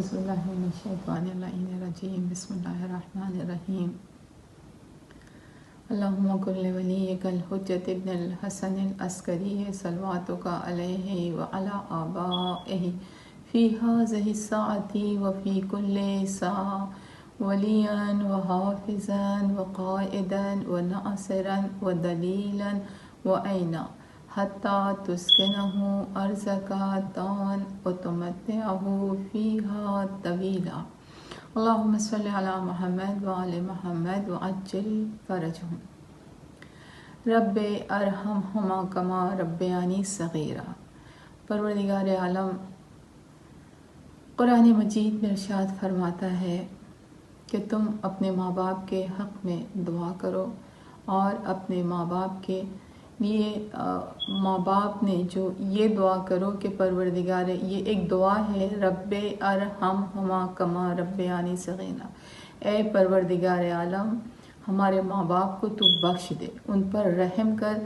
أعوذ بالله من الشيطان اللعين الرجيم بسم الله الرحمن الرحيم اللهم كن لوليك الحجة ابن الحسن العسكري صلواتك عليه وعلى آبائه في هذه الساعة وفي كل ساعة وليا وحافظا وقائدا وناصرا ودليلا وعينا حتى تسكنه أرضك طوعا وتمتعه فيها طويلا اللهم صل على محمد وعلى محمد وعجل فرجهم رب ارحمہما کما ربیانی صغیرا۔ پروردگار عالم قرآن مجید میں ارشاد فرماتا ہے کہ تم اپنے ماں باپ کے حق میں دعا کرو، اور اپنے ماں باپ کے لیے ماں باپ نے جو یہ دعا کرو کہ پروردگار، یہ ایک دعا ہے، رب ارحمہما کما ربیانی صغیرا، اے پروردگار عالم ہمارے ماں باپ کو تو بخش دے، ان پر رحم کر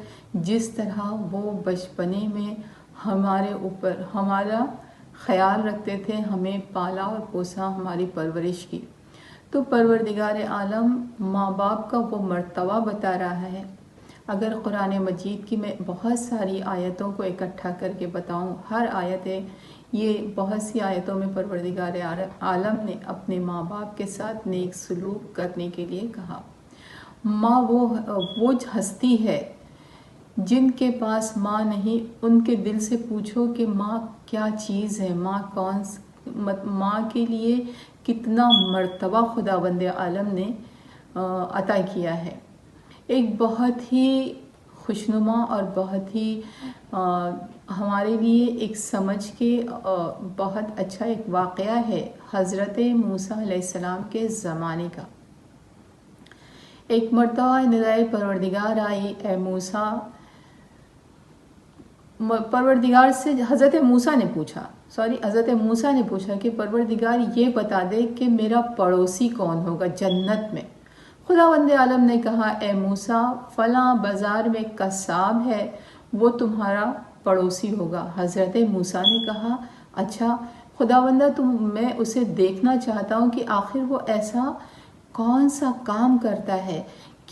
جس طرح وہ بچپنے میں ہمارے اوپر ہمارا خیال رکھتے تھے، ہمیں پالا اور پوسا، ہماری پرورش کی۔ تو پروردگار عالم ماں باپ کا وہ مرتبہ بتا رہا ہے۔ اگر قرآن مجید کی میں بہت ساری آیتوں کو اکٹھا کر کے بتاؤں، ہر آیت یہ بہت سی آیتوں میں پروردگار عالم نے اپنے ماں باپ کے ساتھ نیک سلوک کرنے کے لیے کہا۔ ماں وہ ہستی ہے جن کے پاس ماں نہیں، ان کے دل سے پوچھو کہ ماں کیا چیز ہے، ماں کے لیے کتنا مرتبہ خداوند عالم نے عطا کیا ہے۔ ایک بہت ہی خوشنما اور بہت ہی ہمارے لیے ایک سمجھ کے بہت اچھا ایک واقعہ ہے حضرت موسیٰ علیہ السلام کے زمانے کا۔ ایک مرتبہ ندائے پروردگار آئی، اے موسیٰ، پروردگار سے حضرت موسیٰ نے پوچھا کہ پروردگار یہ بتا دے کہ میرا پڑوسی کون ہوگا جنت میں۔ خداوند عالم نے کہا، اے موسیٰ، فلاں بازار میں قصاب ہے، وہ تمہارا پڑوسی ہوگا۔ حضرت موسیٰ نے کہا، اچھا خداوندہ، میں اسے دیکھنا چاہتا ہوں کہ آخر وہ ایسا کون سا کام کرتا ہے،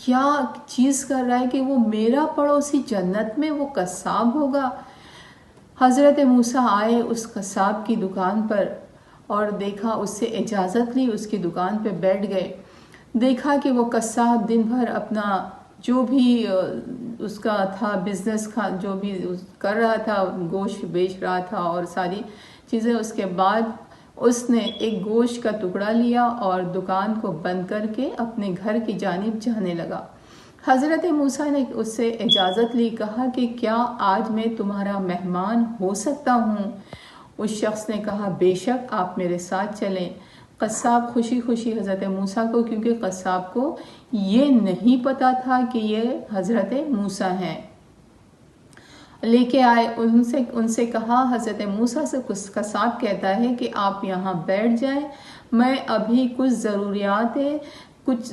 کیا چیز کر رہا ہے کہ وہ میرا پڑوسی جنت میں وہ قصاب ہوگا۔ حضرت موسیٰ آئے اس قصاب کی دکان پر اور دیکھا، اس سے اجازت لی، اس کی دکان پہ بیٹھ گئے۔ دیکھا کہ وہ قصاب دن بھر اپنا جو بھی اس کا تھا بزنس جو بھی کر رہا تھا، گوشت بیچ رہا تھا اور ساری چیزیں۔ اس کے بعد اس نے ایک گوشت کا ٹکڑا لیا اور دکان کو بند کر کے اپنے گھر کی جانب جانے لگا۔ حضرت موسیٰ نے اس سے اجازت لی، کہا کہ کیا آج میں تمہارا مہمان ہو سکتا ہوں؟ اس شخص نے کہا، بے شک، آپ میرے ساتھ چلیں۔ قصاب خوشی خوشی حضرت موسیٰ کو، کیونکہ قصاب کو یہ نہیں پتا تھا کہ یہ حضرت موسیٰ ہیں، لے کے آئے۔ ان سے کہا، حضرت موسیٰ سے قصاب کہتا ہے کہ آپ یہاں بیٹھ جائیں، میں ابھی کچھ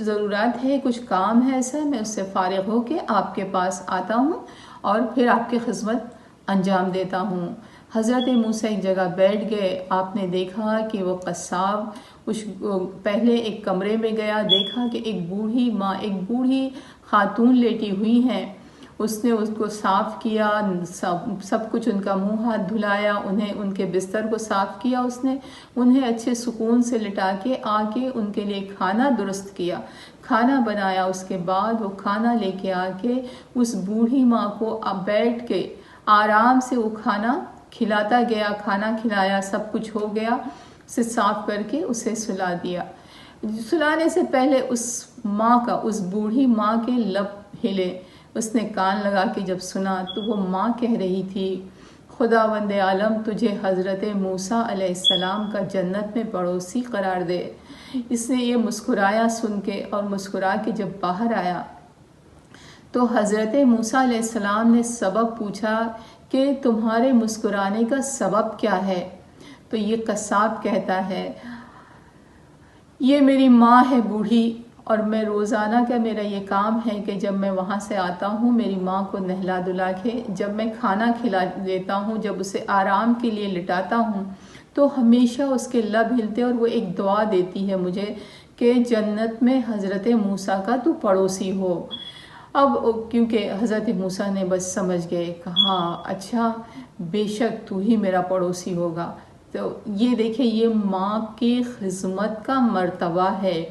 ضرورت ہے، کچھ کام ہے ایسا، میں اس سے فارغ ہو کے آپ کے پاس آتا ہوں اور پھر آپ کی خدمت انجام دیتا ہوں۔ حضرت موسیٰ ایک جگہ بیٹھ گئے۔ آپ نے دیکھا کہ وہ قصاب پہلے ایک کمرے میں گیا، دیکھا کہ ایک بوڑھی خاتون لیٹی ہوئی ہیں۔ اس نے اس کو صاف کیا، سب کچھ ان کا منہ ہاتھ دھلایا، ان کے بستر کو صاف کیا، اس نے انہیں اچھے سکون سے لٹا کے آ کے ان کے لیے کھانا درست کیا، کھانا بنایا۔ اس کے بعد وہ کھانا لے کے آ کے اس بوڑھی ماں کو بیٹھ کے آرام سے وہ کھانا کھلاتا گیا، کھانا کھلایا، سب کچھ ہو گیا، اسے صاف کر کے اسے سلا دیا۔ سلانے سے پہلے اس بوڑھی ماں کے لب ہلے۔ اس نے کان لگا کے جب سنا تو وہ ماں کہہ رہی تھی، خداوند عالم تجھے حضرت موسیٰ علیہ السلام کا جنت میں پڑوسی قرار دے۔ اس نے یہ مسکرایا سن کے، اور مسکرا کے جب باہر آیا تو حضرت موسیٰ علیہ السلام نے سبب پوچھا کہ تمہارے مسکرانے کا سبب کیا ہے؟ تو یہ قصاب کہتا ہے، یہ میری ماں ہے بوڑھی، اور میں روزانہ کا میرا یہ کام ہے کہ جب میں وہاں سے آتا ہوں میری ماں کو نہلا دھلا کے جب میں کھانا کھلا دیتا ہوں، جب اسے آرام کے لیے لٹاتا ہوں تو ہمیشہ اس کے لب ہلتے اور وہ ایک دعا دیتی ہے مجھے کہ جنت میں حضرت موسیٰ کا تو پڑوسی ہو۔ اب کیونکہ حضرت موسیٰ نے بس سمجھ گئے کہ ہاں اچھا بے شک تو ہی میرا پڑوسی ہوگا۔ تو یہ دیکھیں یہ ماں کی خدمت کا مرتبہ ہے۔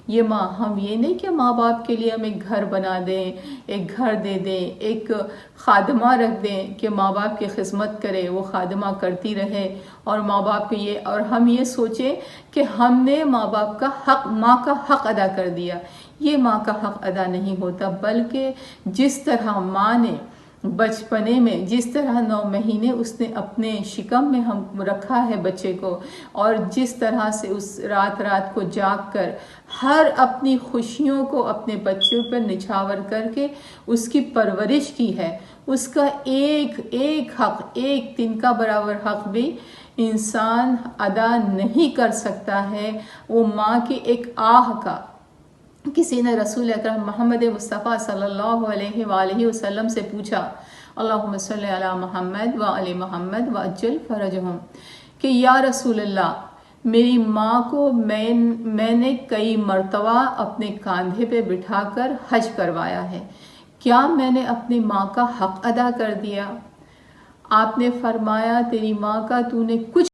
یہ ماں، ہم یہ نہیں کہ ماں باپ کے لیے ہم ایک گھر بنا دیں، ایک گھر دے دیں، ایک خادمہ رکھ دیں کہ ماں باپ کی خدمت کرے، وہ خادمہ کرتی رہے، اور ماں باپ کو یہ، اور ہم یہ سوچیں کہ ہم نے ماں باپ کا حق، ماں کا حق ادا کر دیا۔ یہ ماں کا حق ادا نہیں ہوتا، بلکہ جس طرح ماں نے بچپنے میں، جس طرح 9 مہینے اس نے اپنے شکم میں ہم رکھا ہے بچے کو، اور جس طرح سے اس رات کو جاگ کر ہر اپنی خوشیوں کو اپنے بچوں پر نچھاور کر کے اس کی پرورش کی ہے، اس کا ایک حق، ایک تنکا برابر حق بھی انسان ادا نہیں کر سکتا ہے وہ ماں کی ایک آہ کا۔ کسی نے رسول اکرم محمد مصطفیٰ صلی اللہ علیہ وآلہ وسلم سے پوچھا، اللہم صلی علی محمد وآل محمد وعجل فرجہم، کہ یا رسول اللہ، میری ماں کو میں نے کئی مرتبہ اپنے کاندھے پہ بٹھا کر حج کروایا ہے، کیا میں نے اپنی ماں کا حق ادا کر دیا؟ آپ نے فرمایا تیری ماں کا تو نے کچھ